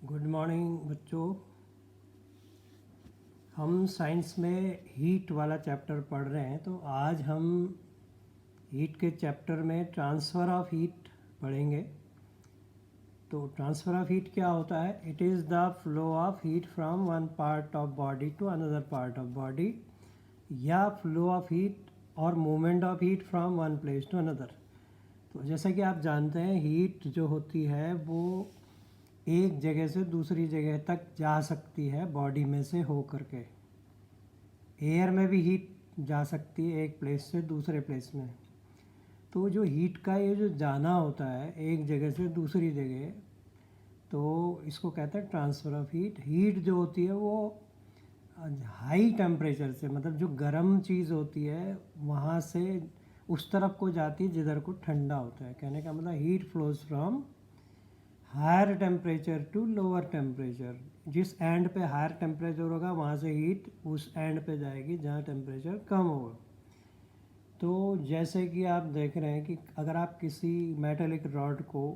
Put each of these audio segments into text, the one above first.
Good morning बच्चों। हम science में हीट वाला चैप्टर पढ़ रहे हैं, तो आज हम हीट के चैप्टर में ट्रांसफ़र ऑफ हीट पढ़ेंगे। तो ट्रांसफ़र ऑफ हीट क्या होता है? It is the flow of heat from one part of body to another part of body, या फ्लो ऑफ हीट और movement of heat from one place to another. तो जैसा कि आप जानते हैं, हीट जो होती है वो एक जगह से दूसरी जगह तक जा सकती है बॉडी में से हो करके। एयर में भी हीट जा सकती है एक प्लेस से दूसरे प्लेस में। तो जो हीट का ये जो जाना होता है एक जगह से दूसरी जगह, तो इसको कहते हैं ट्रांसफ़र ऑफ हीट। हीट जो होती है वो हाई टेम्परेचर से, मतलब जो गर्म चीज़ होती है वहाँ से उस तरफ को जाती है जिधर को ठंडा होता है। कहने का मतलब heat flows from higher temperature to lower temperature. जिस एंड पे हायर टेम्परेचर होगा वहाँ से हीट उस एंड पे जाएगी जहाँ टेम्परेचर कम होगा। तो जैसे कि आप देख रहे हैं कि अगर आप किसी मेटेलिक रॉड को,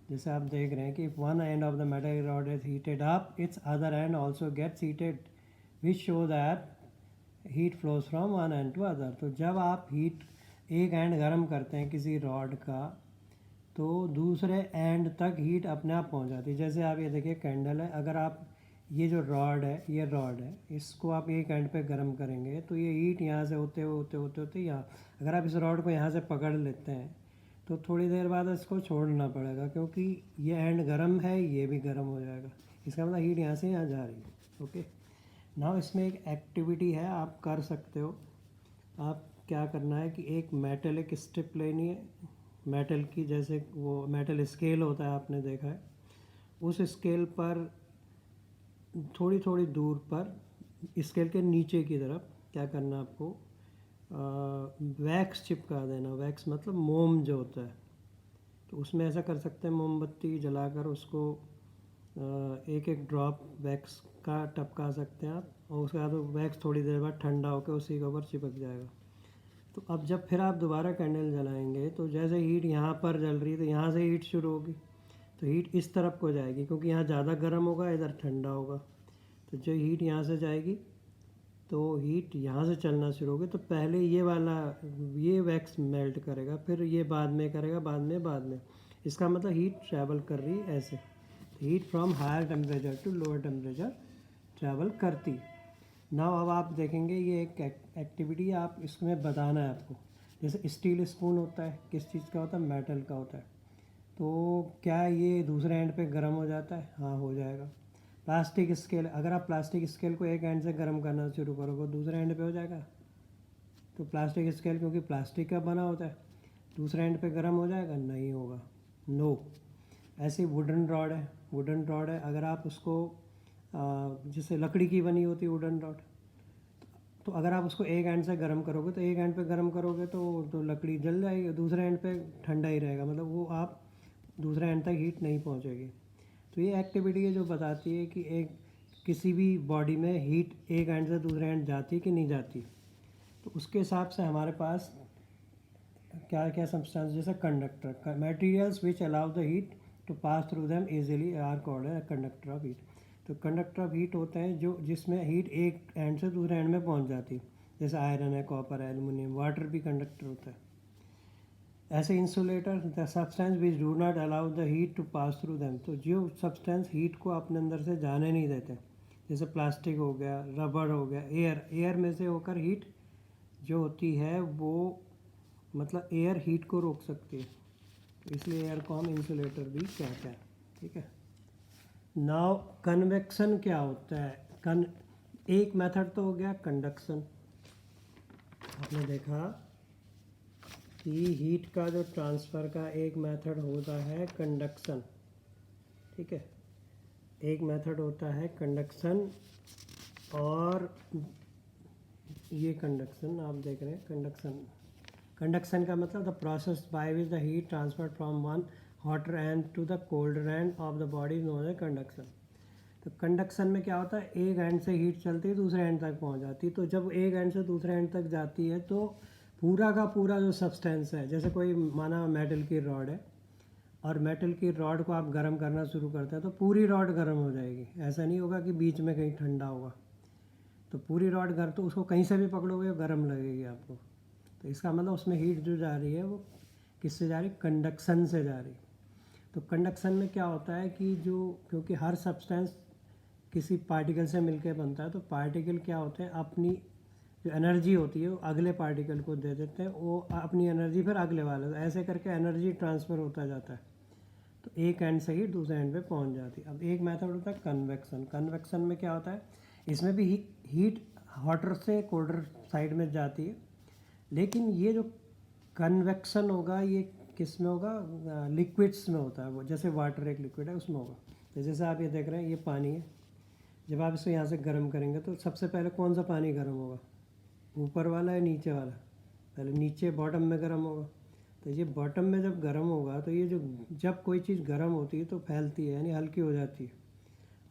जैसे आप देख रहे हैं कि one end of the metallic rod is heated up, its other end also gets heated, which show that heat flows from one end to other. तो जब आप हीट एक एंड गर्म करते हैं किसी रॉड का, तो दूसरे एंड तक हीट अपने आप पहुंच जाती है। जैसे आप ये देखिए कैंडल है, अगर आप ये जो रॉड है, ये रॉड है, इसको आप एक एंड पे गर्म करेंगे तो ये हीट यहाँ से होते होते होते होते यहाँ, अगर आप इस रॉड को यहाँ से पकड़ लेते हैं तो थोड़ी देर बाद इसको छोड़ना पड़ेगा, क्योंकि ये एंड गर्म है, ये भी गर्म हो जाएगा। इसका मतलब हीट यहाँ से यहाँ जा रही है। ओके, नाउ इसमें एक एक्टिविटी है, आप कर सकते हो। आप क्या करना है कि एक मेटलिक स्ट्रिप लेनी है, मेटल की, जैसे वो मेटल स्केल होता है आपने देखा है, उस स्केल पर थोड़ी थोड़ी दूर पर, स्केल के नीचे की तरफ क्या करना है आपको, वैक्स चिपका देना। वैक्स मतलब मोम जो होता है, तो उसमें ऐसा कर सकते हैं, मोमबत्ती जलाकर उसको एक एक ड्रॉप वैक्स का टपका सकते हैं आप, और उसके बाद वैक्स थोड़ी देर बाद ठंडा होकर उसी के ऊपर चिपक जाएगा। तो अब जब फिर आप दोबारा कैंडल जलाएंगे तो जैसे हीट यहाँ पर जल रही है तो यहाँ से हीट शुरू होगी, तो हीट इस तरफ को जाएगी, क्योंकि यहाँ ज़्यादा गर्म होगा, इधर ठंडा होगा। तो जो हीट यहाँ से जाएगी तो हीट यहाँ से चलना शुरू होगी। तो पहले ये वाला, ये वैक्स मेल्ट करेगा, फिर ये बाद में करेगा, बाद में। इसका मतलब हीट ट्रैवल कर रही है ऐसे। Heat from higher temperature to lower temperature travel करती। नाउ अब आप देखेंगे ये एक एक्टिविटी आप इसमें बताना है आपको। जैसे स्टील स्पून होता है, किस चीज़ का होता है? मेटल का होता है। तो क्या ये दूसरे एंड पे गर्म हो जाता है? हाँ, हो जाएगा। प्लास्टिक स्केल, अगर आप प्लास्टिक स्केल को एक एंड से गर्म करना शुरू करोगे दूसरे एंड पे हो जाएगा। तो प्लास्टिक स्केल क्योंकि प्लास्टिक का बना होता है, दूसरे एंड पे गर्म हो जाएगा? नहीं होगा, नो। ऐसी वुडन रॉड है, वुडन रॉड है, अगर आप उसको जैसे लकड़ी की बनी होती है वुडन रॉड, तो अगर आप उसको एक एंड से गर्म करोगे तो एक एंड पे गर्म करोगे तो लकड़ी जल जाएगी, दूसरे एंड पे ठंडा ही रहेगा, मतलब वो आप दूसरे एंड तक हीट नहीं पहुंचेगी। तो ये एक्टिविटी है जो बताती है कि एक किसी भी बॉडी में हीट एक एंड से दूसरे एंड जाती कि नहीं जाती। तो उसके हिसाब से हमारे पास क्या क्या सब्सटेंस, जैसे conductor, materials which allow the heat to pass through them easily are called है कंडक्टर ऑफ हीट। तो कंडक्टर ऑफ हीट होते हैं जो जिसमें हीट एक एंड से दूसरे एंड में पहुंच जाती है, जैसे आयरन है, कॉपर है, एल्युमिनियम, वाटर भी कंडक्टर होता है। ऐसे insulator, the substance which do not allow the heat to pass through them, तो जो सब्सटेंस हीट को अपने अंदर से जाने नहीं देते, जैसे प्लास्टिक हो गया, रबड़ हो गया, एयर में से होकर हीट जो होती है वो, मतलब एयर हीट को रोक सकती है, तो इसलिए एयर को हम इंसुलेटर भी कहते हैं। ठीक है। नाउ कन्वेक्शन क्या होता है? एक मेथड तो हो गया कंडक्शन, आपने देखा कि हीट का जो ट्रांसफ़र का एक मेथड होता है कंडक्शन। ठीक है, एक मेथड होता है कंडक्शन, और ये कंडक्शन आप देख रहे हैं। कंडक्शन का मतलब the process by which the heat transfer from one hotter end to the colder end of the body known as conduction. तो कंडक्शन में क्या होता है, एक एंड से हीट चलती है दूसरे एंड तक पहुंच जाती है। तो जब एक एंड से दूसरे एंड तक जाती है तो पूरा का पूरा जो सब्सटेंस है, जैसे कोई माना मेटल की रॉड है, और मेटल की रॉड को आप गर्म करना शुरू करते हैं तो पूरी रॉड गर्म हो जाएगी। ऐसा नहीं होगा कि बीच में कहीं ठंडा होगा। तो पूरी रॉड गर्म, तो उसको कहीं से भी पकड़ोगे वो गर्म लगेगी आपको। तो इसका मतलब उसमें हीट जो जा रही है वो किससे जा रही, कंडक्शन से जा रही। तो कंडक्शन में क्या होता है कि जो, क्योंकि हर सब्सटेंस किसी पार्टिकल से मिलकर बनता है, तो पार्टिकल क्या होते हैं, अपनी जो एनर्जी होती है वो अगले पार्टिकल को दे देते हैं, वो अपनी एनर्जी फिर अगले वाले, तो ऐसे करके एनर्जी ट्रांसफ़र होता जाता है। तो एक एंड से ही दूसरे एंड पे पहुंच जाती है। अब एक मेथड होता है कन्वेक्शन। कन्वेक्शन में क्या होता है, इसमें भी हीट हॉटर से कोल्डर साइड में जाती है, लेकिन ये जो कन्वेक्शन होगा ये किस में होगा, लिक्विड्स में होता है। वो जैसे वाटर एक लिक्विड है उसमें होगा। तो जैसे आप ये देख रहे हैं ये पानी है, जब आप इसको यहाँ से गर्म करेंगे तो सबसे पहले कौन सा पानी गर्म होगा, ऊपर वाला या नीचे वाला, पहले नीचे बॉटम में गर्म होगा। तो ये बॉटम में जब गर्म होगा तो ये जो, जब कोई चीज़ गर्म होती है तो फैलती है, यानी हल्की हो जाती है।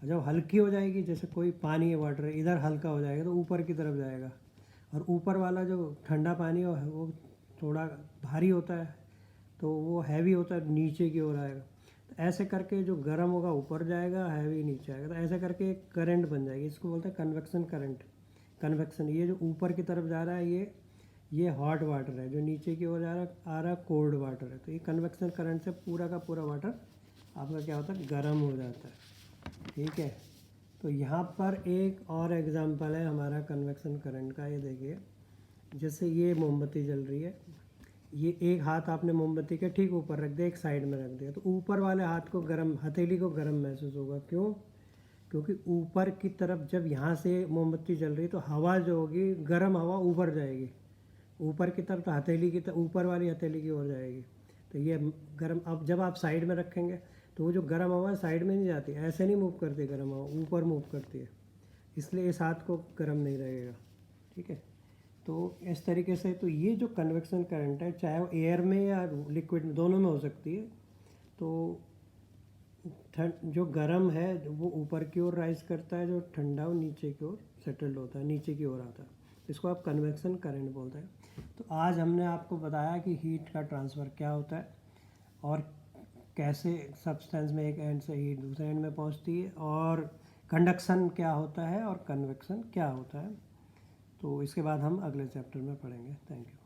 और जब हल्की हो जाएगी, जैसे कोई पानी है, वाटर है, इधर हल्का हो जाएगा तो ऊपर की तरफ जाएगा, और ऊपर वाला जो ठंडा पानी है वो थोड़ा भारी होता है, तो वो हैवी होता है, नीचे की ओर आएगा। तो ऐसे करके जो गर्म होगा ऊपर जाएगा, हैवी नीचे आएगा। तो ऐसे करके एक करंट बन जाएगी, इसको बोलते हैं कन्वेक्शन करंट। कन्वेक्शन, ये जो ऊपर की तरफ जा रहा है ये हॉट वाटर है, जो नीचे की ओर आ रहा कोल्ड वाटर है। तो ये कन्वेक्शन करंट से पूरा का पूरा वाटर आपका क्या होता है, गर्म हो जाता है। ठीक है, तो यहाँ पर एक और एग्जांपल है हमारा कन्वेक्शन करंट का। ये देखिए, जैसे ये मोमबत्ती जल रही है, ये एक हाथ आपने मोमबत्ती के ठीक ऊपर रख दिया, एक साइड में रख दिया, तो ऊपर वाले हाथ को गर्म, हथेली को गर्म महसूस होगा। क्यों? क्योंकि ऊपर की तरफ जब यहाँ से मोमबत्ती जल रही है तो हवा जो होगी, गर्म हवा ऊपर जाएगी, ऊपर की तरफ, तो हथेली की तरफ, ऊपर वाली हथेली की ओर जाएगी। तो ये गर्म, अब जब आप साइड में रखेंगे तो वो जो गर्म हवा साइड में नहीं जाती, ऐसे नहीं मूव करती, गर्म हवा ऊपर मूव करती है, इसलिए इस हाथ को गर्म नहीं रहेगा। ठीक है, तो इस तरीके से, तो ये जो कन्वेक्शन करंट है, चाहे वो एयर में या लिक्विड में, दोनों में हो सकती है। तो जो गर्म है वो ऊपर की ओर राइज करता है, जो ठंडा वो नीचे की ओर सेटल्ड होता है, नीचे की ओर आता है। इसको आप कन्वेक्शन करंट बोलते हैं। तो आज हमने आपको बताया कि हीट का ट्रांसफ़र क्या होता है, और कैसे सब्सटेंस में एक एंड से हीट दूसरे एंड में पहुंचती है, और कंडक्शन क्या होता है और कन्वेक्शन क्या होता है। तो इसके बाद हम अगले चैप्टर में पढ़ेंगे। Thank you.